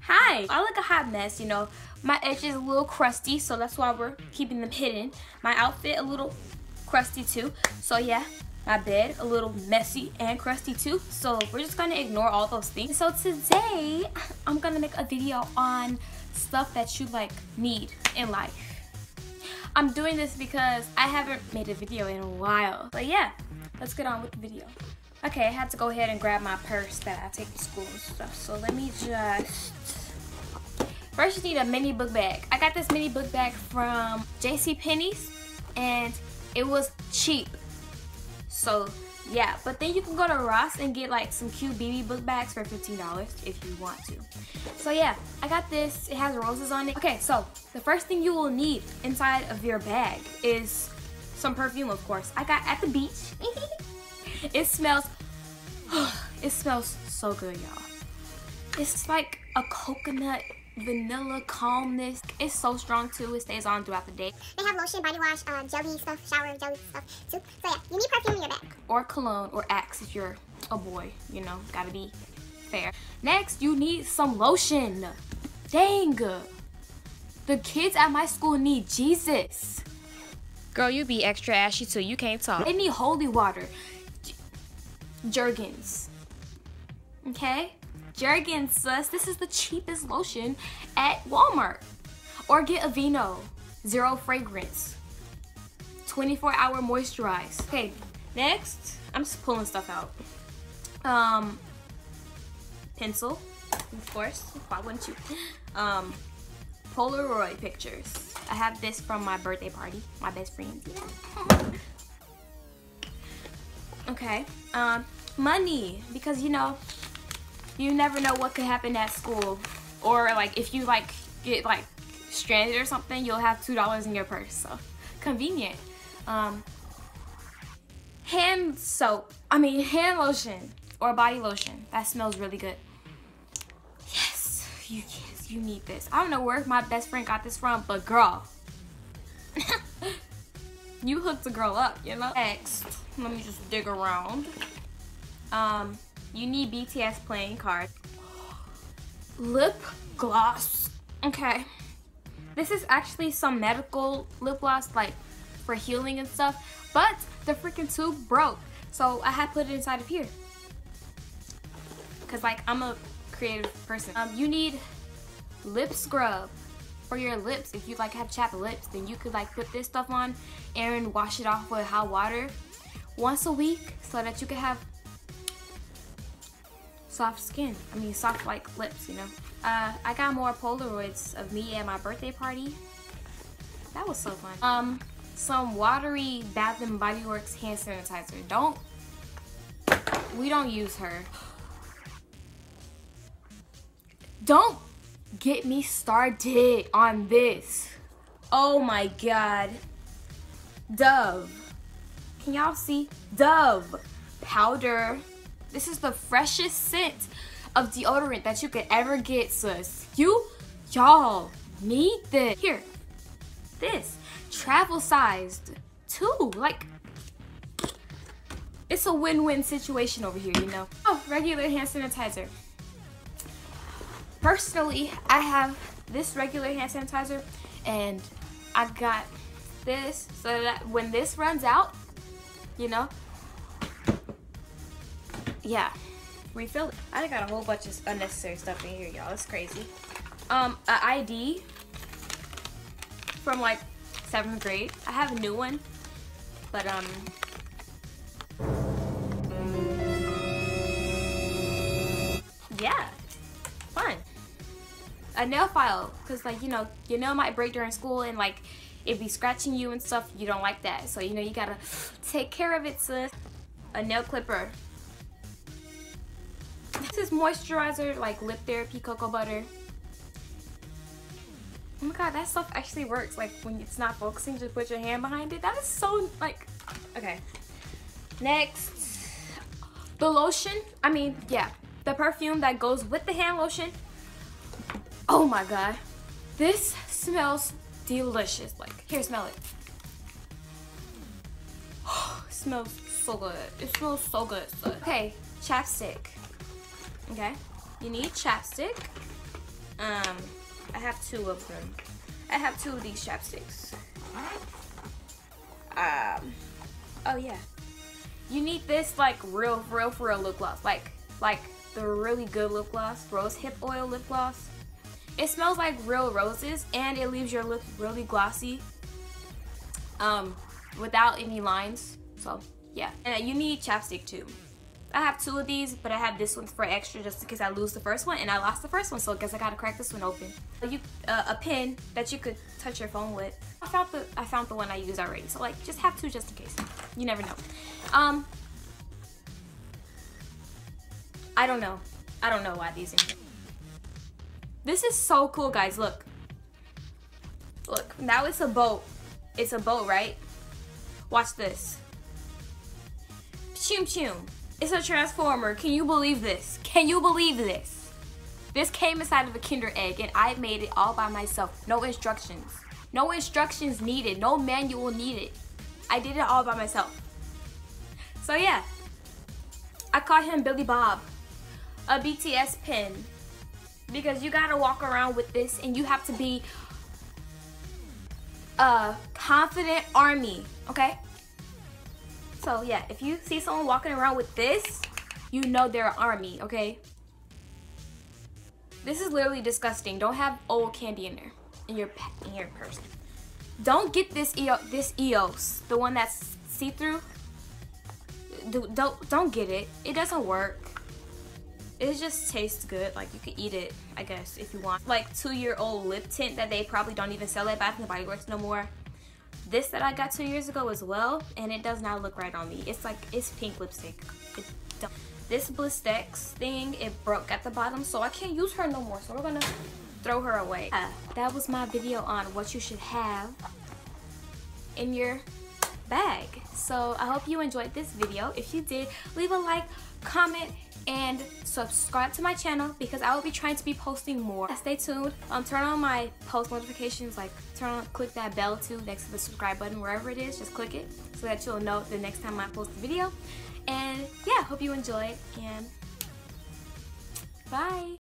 Hi! I look a hot mess, you know. My edge is a little crusty, so that's why we're keeping them hidden. My outfit a little crusty too. So yeah, my bed a little messy and crusty too. So we're just gonna ignore all those things. So today, I'm gonna make a video on stuff that you like need in life. I'm doing this because I haven't made a video in a while. But yeah, let's get on with the video. Okay, I had to go ahead and grab my purse that I take to school and stuff. So let me just... First, you need a mini book bag. I got this mini book bag from JCPenney's and it was cheap. So yeah, but then you can go to Ross and get like some cute BB book bags for $15 if you want to. So yeah, I got this. It has roses on it. Okay, so the first thing you will need inside of your bag is some perfume, of course. I got At the Beach. It smells so good, y'all. It's like a coconut vanilla calmness. It's so strong too. It stays on throughout the day. They have lotion, body wash, jelly stuff, shower jelly stuff too. So yeah, you need perfume in your bag. Or cologne or Axe if you're a boy, you know, gotta be fair. Next, you need some lotion. Dang. The kids at my school need Jesus. Girl, you be extra ashy too. You can't talk. They need holy water. Jergens. Okay? Jergens, sus. This is the cheapest lotion at Walmart. Or get Aveeno. Zero fragrance. 24-hour moisturize. Okay, next. I'm just pulling stuff out. Pencil. Of course. Why wouldn't you? Polaroid pictures. I have this from my birthday party. My best friend. Okay. Money. Because, you know, you never know what could happen at school. Or, like, if you, like, get, like, stranded or something, you'll have $2 in your purse. So, convenient. Hand lotion. Or body lotion. That smells really good. Yes, you need this. I don't know where my best friend got this from, but girl. You hooked a girl up, you know? Next, let me just dig around. You need BTS playing card. Lip gloss. Okay. This is actually some medical lip gloss, like for healing and stuff, but the freaking tube broke. So I had to put it inside of here. Cause like I'm a creative person. You need lip scrub for your lips. If you like have chapped lips, then you could like put this stuff on and wash it off with hot water once a week so that you can have soft skin. I mean soft like lips, you know. I got more Polaroids of me at my birthday party. That was so fun. Some watery Bath and Body Works hand sanitizer. We don't use her. Don't get me started on this. Oh my god. Dove. Can y'all see? Dove powder. This is the freshest scent of deodorant that you could ever get, sis. Y'all need this. Here. This. Travel sized too. Like, it's a win-win situation over here, you know. Oh, regular hand sanitizer. Personally, I have this regular hand sanitizer and I got this so that when this runs out, you know, yeah, refill it. I got a whole bunch of unnecessary stuff in here, y'all. It's crazy. An ID from like 7th grade. I have a new one, but yeah, fun. A nail file, because like, you know, your nail might break during school and like it be scratching you and stuff. You don't like that, so you know you gotta take care of it, sis. A nail clipper. This is moisturizer, like lip therapy cocoa butter. Oh my god, that stuff actually works. Like when it's not focusing, just put your hand behind it. That is so like, okay. Next, the lotion. I mean, yeah, the perfume that goes with the hand lotion. Oh my god, this smells delicious. Like, here, smell it. It smells so good. It smells so good. Okay, chapstick. Okay, you need chapstick. I have 2 of them. I have 2 of these chapsticks. Oh yeah. You need this like real for real lip gloss. Like the really good lip gloss, rose hip oil lip gloss. It smells like real roses and it leaves your lip really glossy. Without any lines. So yeah. And you need chapstick too. I have 2 of these, but I have this one for extra just in case I lose the first one, and I lost the first one, so I guess I gotta crack this one open. A pen that you could touch your phone with. I found the one I used already, so like just have 2 just in case. You never know. I don't know why these are here. This is so cool, guys. Look, now it's a boat. It's a boat, right? Watch this. Choom choom. It's a transformer. Can you believe this? Can you believe this? This came inside of a Kinder Egg and I made it all by myself. No instructions. No instructions needed. No manual needed. I did it all by myself. So yeah. I call him Billy Bob. A BTS pin. Because you gotta walk around with this and you have to be a confident army. Okay? So yeah, if you see someone walking around with this, you know they're an army, okay? This is literally disgusting. Don't have old candy in there, in your purse. Don't get this EOS, the one that's see-through. Don't get it. It doesn't work. It just tastes good. Like you could eat it, I guess, if you want. Like 2-year-old lip tint that they probably don't even sell at Bath and Body Works no more. This that I got 2 years ago as well, and it does not look right on me. It's like, it's pink lipstick. This Blistex thing, it broke at the bottom, so I can't use her no more, so we're gonna throw her away. That was my video on what you should have in your bag. So I hope you enjoyed this video. If you did, leave a like, comment, and subscribe to my channel because I will be trying to be posting more. Stay tuned. Turn on my post notifications, like click that bell too next to the subscribe button, wherever it is, just click it so that you'll know the next time I post a video. And yeah, hope you enjoyed, and bye.